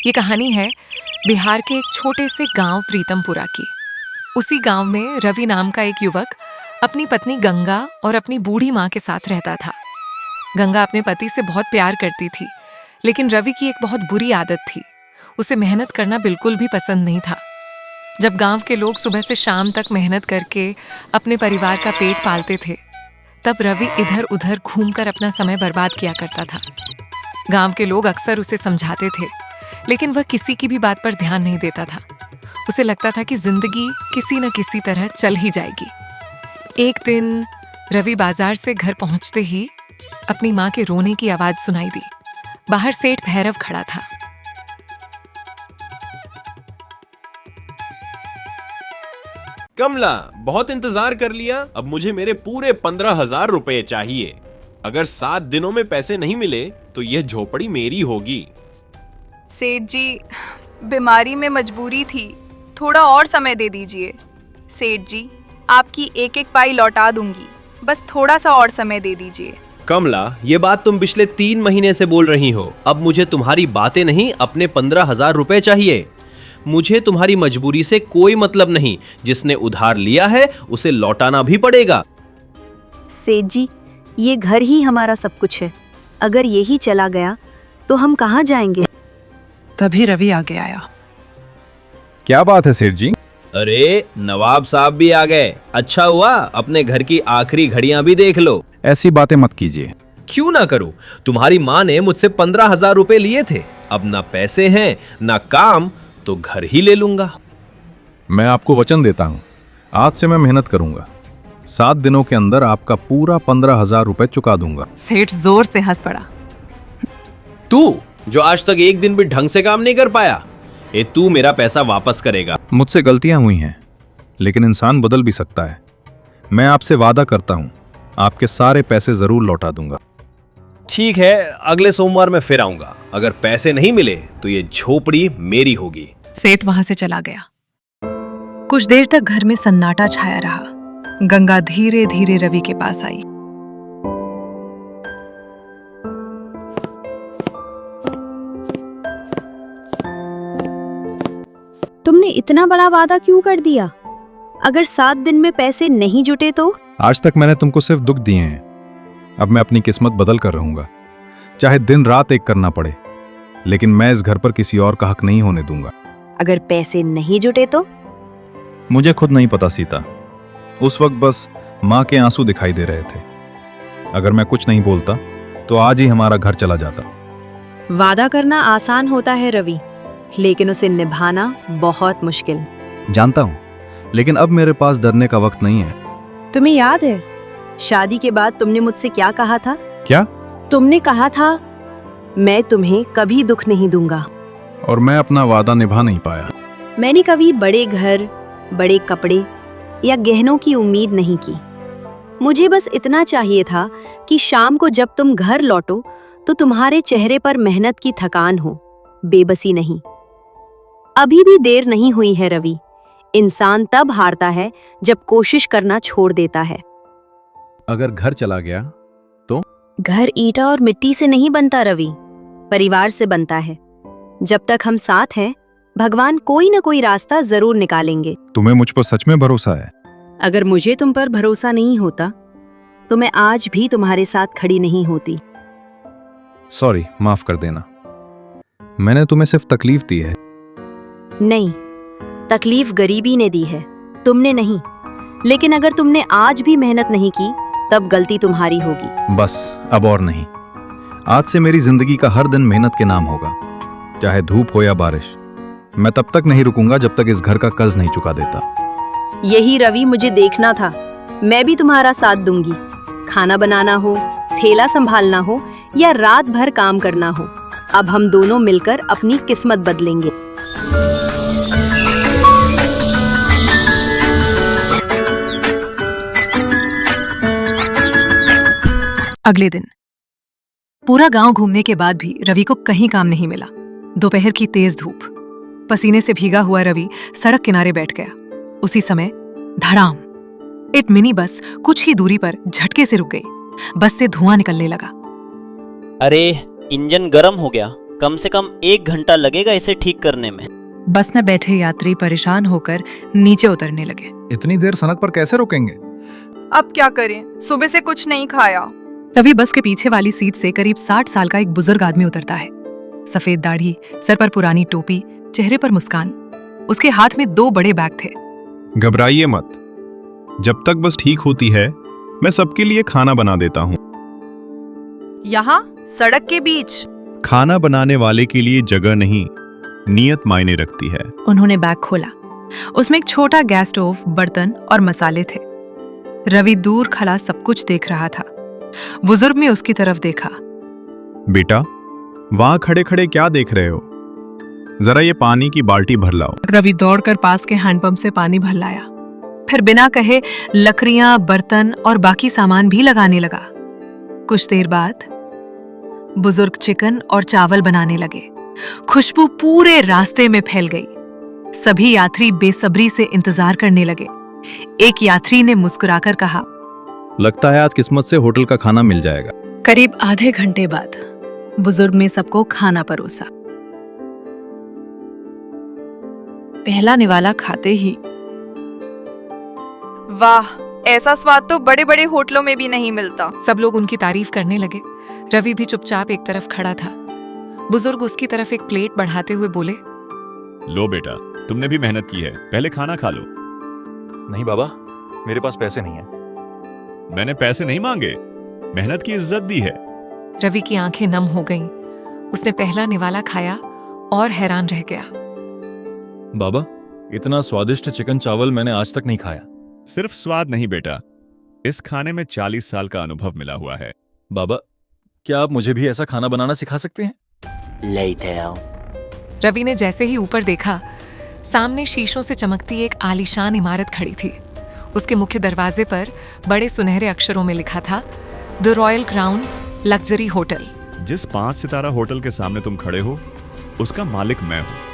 ये कहानी है बिहार के एक छोटे से गांव प्रीतमपुरा की। उसी गांव में रवि नाम का एक युवक अपनी पत्नी गंगा और अपनी बूढ़ी माँ के साथ रहता था। गंगा अपने पति से बहुत प्यार करती थी, लेकिन रवि की एक बहुत बुरी आदत थी। उसे मेहनत करना बिल्कुल भी पसंद नहीं था। जब गांव के लोग सुबह से शाम तक मेहनत करके अपने परिवार का पेट पालते थे, तब रवि इधर उधर घूमकर अपना समय बर्बाद किया करता था। गांव के लोग अक्सर उसे समझाते थे, लेकिन वह किसी की भी बात पर ध्यान नहीं देता था। उसे लगता था कि जिंदगी किसी न किसी तरह चल ही जाएगी। एक दिन रवि बाजार से घर पहुंचते ही अपनी माँ के रोने की आवाज सुनाई दी। बाहर सेठ भैरव खड़ा था। कमला, बहुत इंतजार कर लिया। अब मुझे मेरे पूरे 15,000 रुपए चाहिए। अगर 7 दिनों में पैसे नहीं मिले तो यह झोपड़ी मेरी होगी। सेठ जी, बीमारी में मजबूरी थी, थोड़ा और समय दे दीजिए। सेठ जी, आपकी एक एक पाई लौटा दूंगी, बस थोड़ा सा और समय दे दीजिए। कमला, ये बात तुम पिछले 3 महीने से बोल रही हो। अब मुझे तुम्हारी बातें नहीं, अपने 15,000 रुपए चाहिए। मुझे तुम्हारी मजबूरी से कोई मतलब नहीं। जिसने उधार लिया है उसे लौटाना भी पड़ेगा। सेठ जी, ये घर ही हमारा सब कुछ है। अगर यही चला गया तो हम कहाँ जाएंगे? तभी रवि आगे आया। क्या बात है सेठ जी? अरे, नवाब साहब भी आ गए। अच्छा हुआ, अपने घर की आखिरी घड़ियां भी देख लो। ऐसी बातें मत कीजिए। क्यों ना करूं? तुम्हारी माँ ने मुझसे 15,000 रुपए लिए थे। अब ना पैसे हैं ना काम, तो घर ही ले लूंगा। मैं आपको वचन देता हूँ, आज से मैं मेहनत करूंगा। 7 दिनों के अंदर आपका पूरा 15,000 रुपए चुका दूंगा। सेठ जोर से हंस पड़ा। तू जो आज तक एक दिन भी ढंग से काम नहीं कर पाया, ये तू मेरा पैसा वापस करेगा। मुझसे गलतियां हुई हैं, लेकिन इंसान बदल भी सकता है। मैं आपसे वादा करता हूँ, आपके सारे पैसे जरूर लौटा दूंगा। ठीक है, अगले सोमवार मैं फिर आऊंगा। अगर पैसे नहीं मिले तो ये झोपड़ी मेरी होगी। सेठ वहां से चला गया। कुछ देर तक घर में सन्नाटा छाया रहा। गंगा धीरे धीरे रवि के पास आई। तुमने इतना बड़ा वादा क्यों कर दिया? अगर 7 दिन में पैसे नहीं जुटे तो? आज तक मैंने तुमको सिर्फ दुख दिए हैं। अब मैं अपनी किस्मत बदल कर रहूंगा, चाहे दिन रात एक करना पड़े, लेकिन मैं इस घर पर किसी और का हक नहीं होने दूंगा। अगर पैसे नहीं जुटे तो? मुझे खुद नहीं पता सीता। उस वक्त बस माँ के आंसू दिखाई दे रहे थे। अगर मैं कुछ नहीं बोलता तो आज ही हमारा घर चला जाता। वादा करना आसान होता है रवि, लेकिन उसे निभाना बहुत मुश्किल। जानता हूँ, लेकिन अब मेरे पास डरने का वक्त नहीं है। तुम्हें याद है शादी के बाद तुमने मुझसे क्या कहा था? क्या? तुमने कहा था, मैं तुम्हें कभी दुख नहीं दूंगा। और मैं अपना वादा निभा नहीं पाया। मैंने कभी बड़े घर, बड़े कपड़े या गहनों की उम्मीद नहीं की। मुझे बस इतना चाहिए था कि शाम को जब तुम घर लौटो तो तुम्हारे चेहरे पर मेहनत की थकान हो, बेबसी नहीं। अभी भी देर नहीं हुई है रवि। इंसान तब हारता है जब कोशिश करना छोड़ देता है। अगर घर चला गया तो? घर ईंटा और मिट्टी से नहीं बनता रवि, परिवार से बनता है। जब तक हम साथ हैं, भगवान कोई न कोई रास्ता जरूर निकालेंगे। तुम्हें मुझ पर सच में भरोसा है? अगर मुझे तुम पर भरोसा नहीं होता तो मैं आज भी तुम्हारे साथ खड़ी नहीं होती। सॉरी, माफ कर देना। मैंने तुम्हें सिर्फ तकलीफ दी है। नहीं, तकलीफ गरीबी ने दी है, तुमने नहीं। लेकिन अगर तुमने आज भी मेहनत नहीं की तब गलती तुम्हारी होगी। बस अब और नहीं। आज से मेरी जिंदगी का हर दिन मेहनत के नाम होगा, चाहे धूप हो या बारिश। मैं तब तक नहीं रुकूंगा जब तक इस घर का कर्ज नहीं चुका देता। यही रवि मुझे देखना था। मैं भी तुम्हारा साथ दूंगी। खाना बनाना हो, थैला संभालना हो या रात भर काम करना हो, अब हम दोनों मिलकर अपनी किस्मत बदलेंगे। अगले दिन पूरा गांव घूमने के बाद भी रवि को कहीं काम नहीं मिला। दोपहर की तेज धूप, पसीने से भीगा हुआ रवि सड़क किनारे बैठ गया। उसी समय धड़ाम, एक मिनी बस कुछ ही दूरी पर झटके से रुक गई। बस से धुआं निकलने लगा। अरे, इंजन गर्म हो गया, कम से कम 1 घंटा लगेगा इसे ठीक करने में। बस में बैठे यात्री परेशान होकर नीचे उतरने लगे। इतनी देर सड़क पर कैसे रुकेंगे? अब क्या करें, सुबह से कुछ नहीं खाया। तभी बस के पीछे वाली सीट से करीब 60 साल का एक बुजुर्ग आदमी उतरता है। सफेद दाढ़ी, सर पर पुरानी टोपी, चेहरे पर मुस्कान। उसके हाथ में 2 बड़े बैग थे। घबराइए मत, जब तक बस ठीक होती है मैं सबके लिए खाना बना देता हूँ। यहाँ सड़क के बीच? खाना बनाने वाले के लिए जगह नहीं, नियत मायने रखती है। उन्होंने बैग खोला। उसमें एक छोटा गैस स्टोव, बर्तन और मसाले थे। रवि दूर खड़ा सब कुछ देख रहा था। बुजुर्ग ने उसकी तरफ देखा। बेटा, वहां खड़े खड़े क्या देख रहे हो? जरा ये पानी की बाल्टी भर लाओ। रवि दौड़कर पास के हैंडपंप से पानी भर लाया। फिर बिना कहे लकड़ियां, बर्तन और बाकी सामान भी लगाने लगा। कुछ देर बाद बुजुर्ग चिकन और चावल बनाने लगे। खुशबू पूरे रास्ते में फैल गई। सभी यात्री बेसब्री से इंतजार करने लगे। एक यात्री ने मुस्कुराकर कहा, लगता है आज किस्मत से होटल का खाना मिल जाएगा। करीब आधे घंटे बाद बुजुर्ग ने सबको खाना परोसा। पहला निवाला खाते ही वाह, ऐसा स्वाद तो बड़े बड़े होटलों में भी नहीं मिलता। सब लोग उनकी तारीफ करने लगे। रवि भी चुपचाप एक तरफ खड़ा था। बुजुर्ग उसकी तरफ एक प्लेट बढ़ाते हुए बोले, लो बेटा, तुमने भी मेहनत की है, पहले खाना खा लो। नहीं बाबा, मेरे पास पैसे नहीं है। मैंने पैसे नहीं मांगे, मेहनत की इज्जत दी है। रवि की आंखें नम हो गईं। उसने पहला निवाला खाया और हैरान रह गया। बाबा, इतना स्वादिष्ट चिकन चावल मैंने आज तक नहीं खाया। सिर्फ स्वाद नहीं बेटा, इस खाने में 40 साल का अनुभव मिला हुआ है। बाबा, क्या आप मुझे भी ऐसा खाना बनाना सिखा सकते हैं? रवि ने जैसे ही ऊपर देखा, सामने शीशों से चमकती एक आलीशान इमारत खड़ी थी। उसके मुख्य दरवाजे पर बड़े सुनहरे अक्षरों में लिखा था, the royal crown luxury hotel. जिस 5 सितारा होटल के सामने तुम खड़े हो, उसका मालिक मैं हूं।